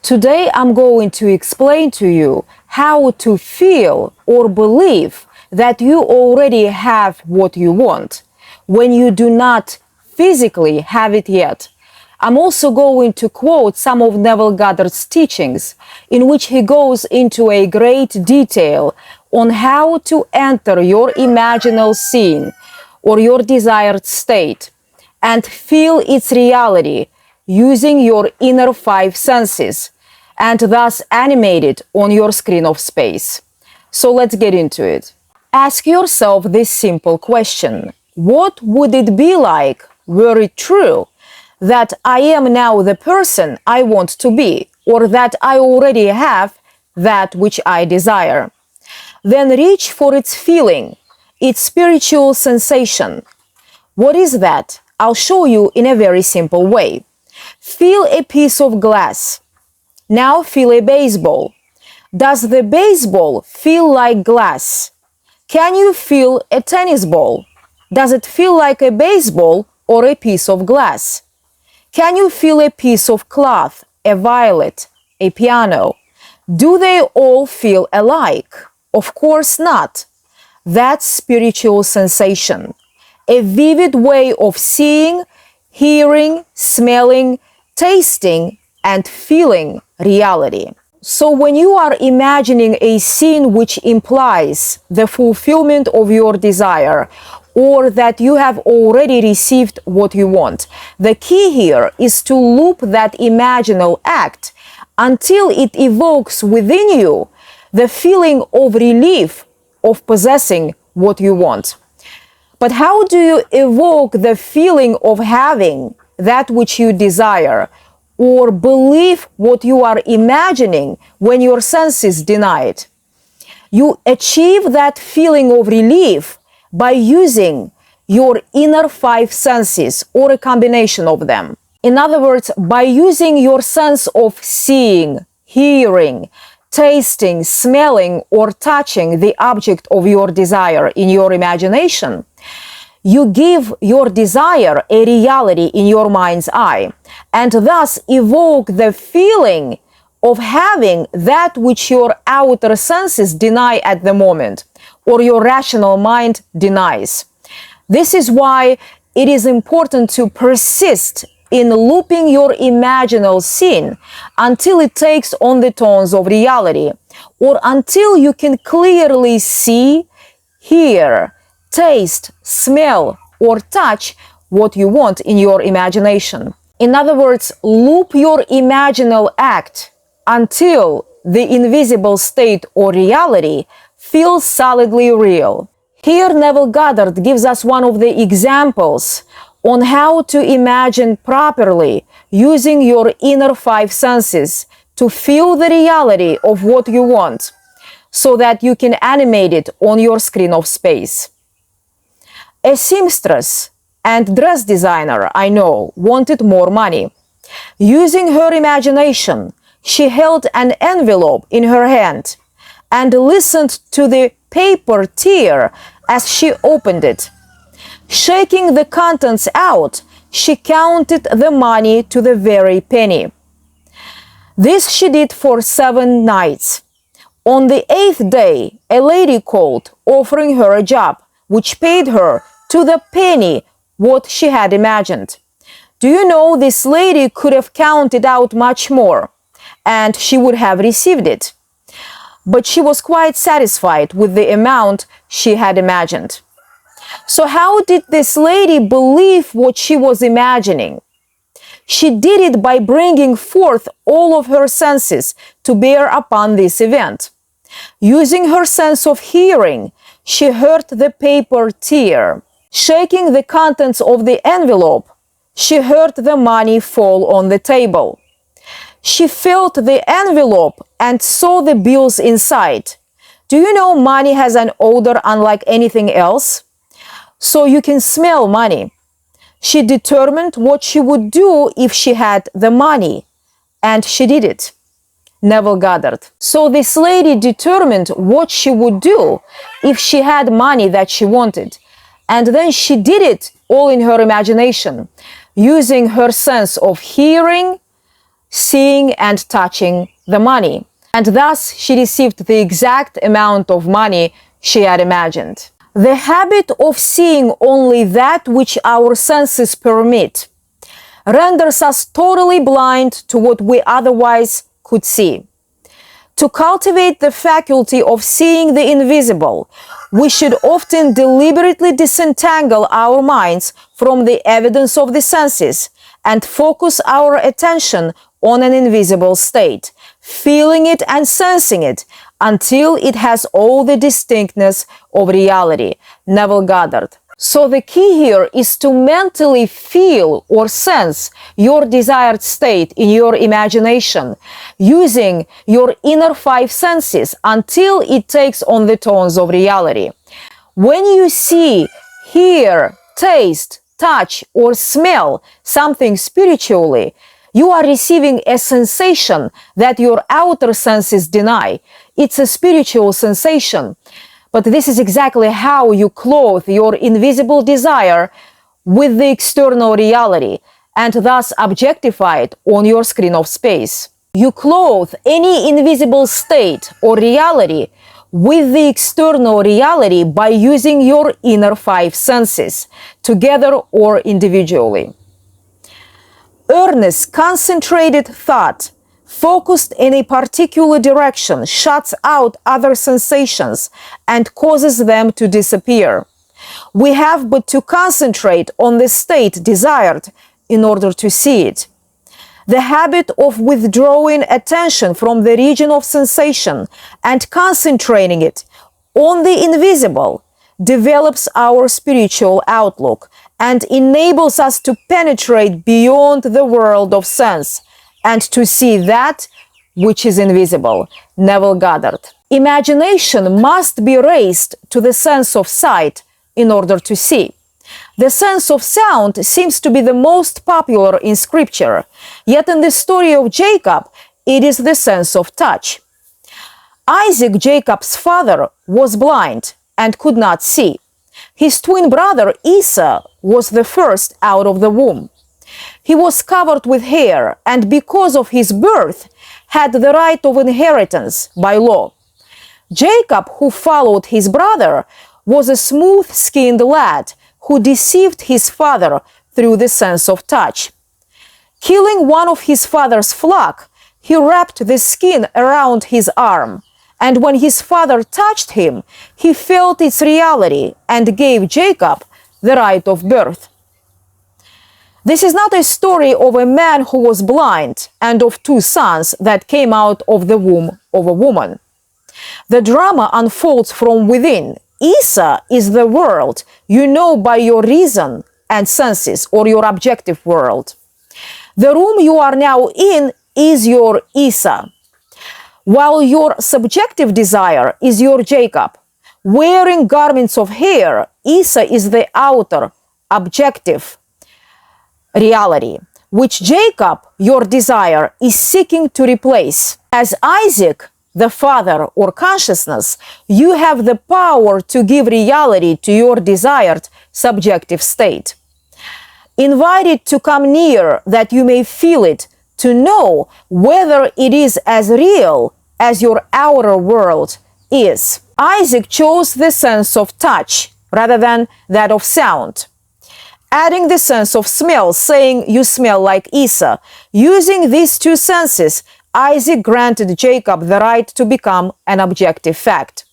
Today I'm going to explain to you how to feel or believe that you already have what you want when you do not physically have it yet. I'm also going to quote some of Neville Goddard's teachings, in which he goes into a great detail on how to enter your imaginal scene or your desired state and feel its reality using your inner five senses, and thus animate it on your screen of space. So let's get into it. Ask yourself this simple question. What would it be like were it true that I am now the person I want to be, or that I already have that which I desire? Then reach for its feeling, its spiritual sensation. What is that? I'll show you in a very simple way. Feel a piece of glass. Now feel a baseball. Does the baseball feel like glass? Can you feel a tennis ball? Does it feel like a baseball or a piece of glass? Can you feel a piece of cloth, a violet, a piano? Do they all feel alike? Of course not. That's spiritual sensation, a vivid way of seeing, hearing, smelling, tasting, and feeling reality. So when you are imagining a scene which implies the fulfillment of your desire, or that you have already received what you want, the key here is to loop that imaginal act until it evokes within you the feeling of relief of possessing what you want. But how do you evoke the feeling of having that which you desire, or believe what you are imagining when your senses deny it? You achieve that feeling of relief by using your inner five senses, or a combination of them. In other words, by using your sense of seeing, hearing, tasting, smelling, or touching the object of your desire in your imagination, you give your desire a reality in your mind's eye, and thus evoke the feeling of having that which your outer senses deny at the moment, or your rational mind denies. This is why it is important to persist in looping your imaginal scene until it takes on the tones of reality, or until you can clearly see, hear, taste, smell, or touch what you want in your imagination. In other words, loop your imaginal act until the invisible state or reality feels solidly real. Here Neville Goddard gives us one of the examples on how to imagine properly using your inner five senses to feel the reality of what you want, so that you can animate it on your screen of space. A seamstress and dress designer I know wanted more money. Using her imagination, she held an envelope in her hand and listened to the paper tear as she opened it. Shaking the contents out, she counted the money to the very penny. This she did for 7 nights. On the 8th day, a lady called, offering her a job, which paid her to the penny what she had imagined. Do you know, this lady could have counted out much more, and she would have received it. But she was quite satisfied with the amount she had imagined. So how did this lady believe what she was imagining? She did it by bringing forth all of her senses to bear upon this event. Using her sense of hearing, she heard the paper tear. Shaking the contents of the envelope, she heard the money fall on the table. She felt the envelope and saw the bills inside. Do you know, money has an odor unlike anything else? So you can smell money. She determined what she would do if she had the money, and she did it. Neville Goddard. So this lady determined what she would do if she had money that she wanted, and then she did it all in her imagination, using her sense of hearing, seeing and touching the money. And thus she received the exact amount of money she had imagined. The habit of seeing only that which our senses permit renders us totally blind to what we otherwise could see. To cultivate the faculty of seeing the invisible, we should often deliberately disentangle our minds from the evidence of the senses and focus our attention on an invisible state, feeling it and sensing it until it has all the distinctness of reality. Neville Goddard. So the key here is to mentally feel or sense your desired state in your imagination, using your inner five senses until it takes on the tones of reality. When you see, hear, taste, touch, or smell something spiritually, you are receiving a sensation that your outer senses deny. It's a spiritual sensation. But this is exactly how you clothe your invisible desire with the external reality and thus objectify it on your screen of space. You clothe any invisible state or reality with the external reality by using your inner five senses, together or individually. Earnest, concentrated thought focused in a particular direction shuts out other sensations and causes them to disappear. We have but to concentrate on the state desired in order to see it. The habit of withdrawing attention from the region of sensation and concentrating it on the invisible develops our spiritual outlook and enables us to penetrate beyond the world of sense and to see that which is invisible. Neville Goddard. Imagination must be raised to the sense of sight in order to see. The sense of sound seems to be the most popular in scripture, yet in the story of Jacob, it is the sense of touch. Isaac, Jacob's father, was blind and could not see. His twin brother Esau was the first out of the womb. He was covered with hair and because of his birth had the right of inheritance by law. Jacob, who followed his brother, was a smooth-skinned lad who deceived his father through the sense of touch. Killing one of his father's flock, he wrapped the skin around his arm, and when his father touched him, he felt its reality and gave Jacob the right of birth. This is not a story of a man who was blind and of two sons that came out of the womb of a woman. The drama unfolds from within. Esau is the world you know by your reason and senses, or your objective world. The room you are now in is your Esau, while your subjective desire is your Jacob. Wearing garments of hair, Esau is the outer, objective reality, which Jacob, your desire, is seeking to replace. As Isaac, the father or consciousness, you have the power to give reality to your desired subjective state. Invite it to come near that you may feel it, to know whether it is as real as your outer world is. Isaac chose the sense of touch rather than that of sound, adding the sense of smell, saying, "You smell like Esau." Using these two senses, Isaac granted Jacob the right to become an objective fact.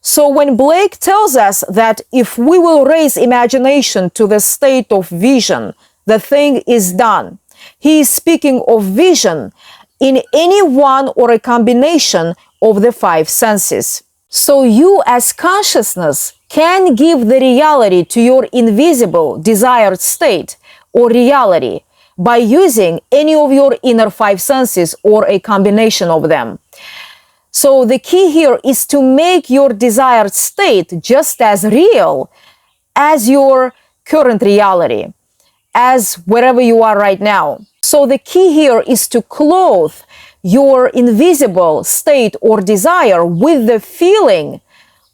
So when Blake tells us that if we will raise imagination to the state of vision, the thing is done, he is speaking of vision in any one or a combination of the five senses. So you as consciousness can give the reality to your invisible desired state or reality by using any of your inner five senses or a combination of them. So the key here is to make your desired state just as real as your current reality, as wherever you are right now. So the key here is to clothe your invisible state or desire with the feeling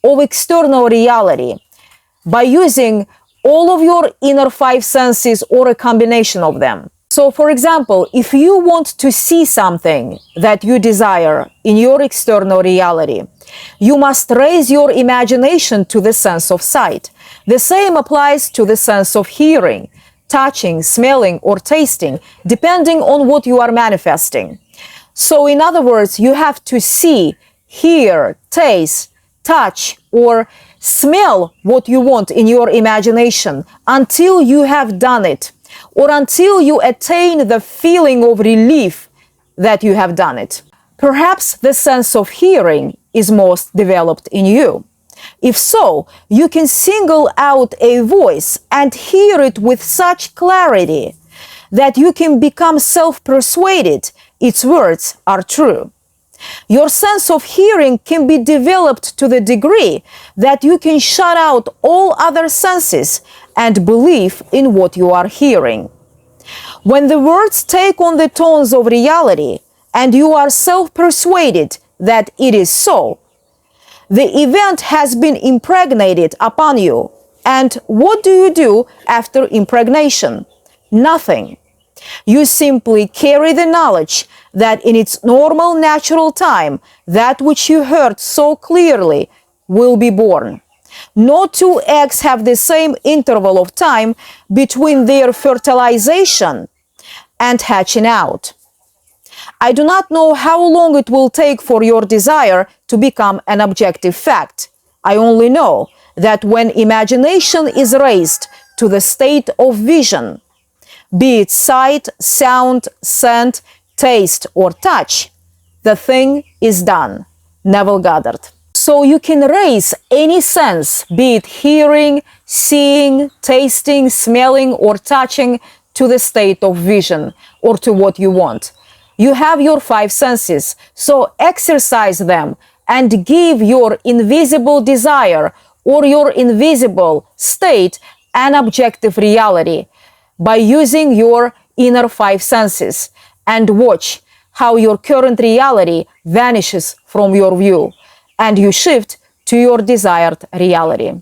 of external reality by using all of your inner five senses or a combination of them. So So, for example, if you want to see something that you desire in your external reality, you must raise your imagination to the sense of sight. The same applies to the sense of hearing, touching, smelling, or tasting, depending on what you are manifesting. So, in other words, you have to see, hear, taste, touch, or smell what you want in your imagination until you have done it, or until you attain the feeling of relief that you have done it. Perhaps the sense of hearing is most developed in you. If so, you can single out a voice and hear it with such clarity that you can become self-persuaded its words are true. Your sense of hearing can be developed to the degree that you can shut out all other senses and believe in what you are hearing. When the words take on the tones of reality and you are self-persuaded that it is so, the event has been impregnated upon you. And what do you do after impregnation? Nothing. You simply carry the knowledge that in its normal natural time, that which you heard so clearly will be born. No two eggs have the same interval of time between their fertilization and hatching out. I do not know how long it will take for your desire to become an objective fact. I only know that when imagination is raised to the state of vision, be it sight, sound, scent, taste, or touch, the thing is done. Neville Goddard. So you can raise any sense, be it hearing, seeing, tasting, smelling, or touching, to the state of vision or to what you want. You have your 5 senses, so exercise them and give your invisible desire or your invisible state an objective reality by using your inner 5 senses, and watch how your current reality vanishes from your view and you shift to your desired reality.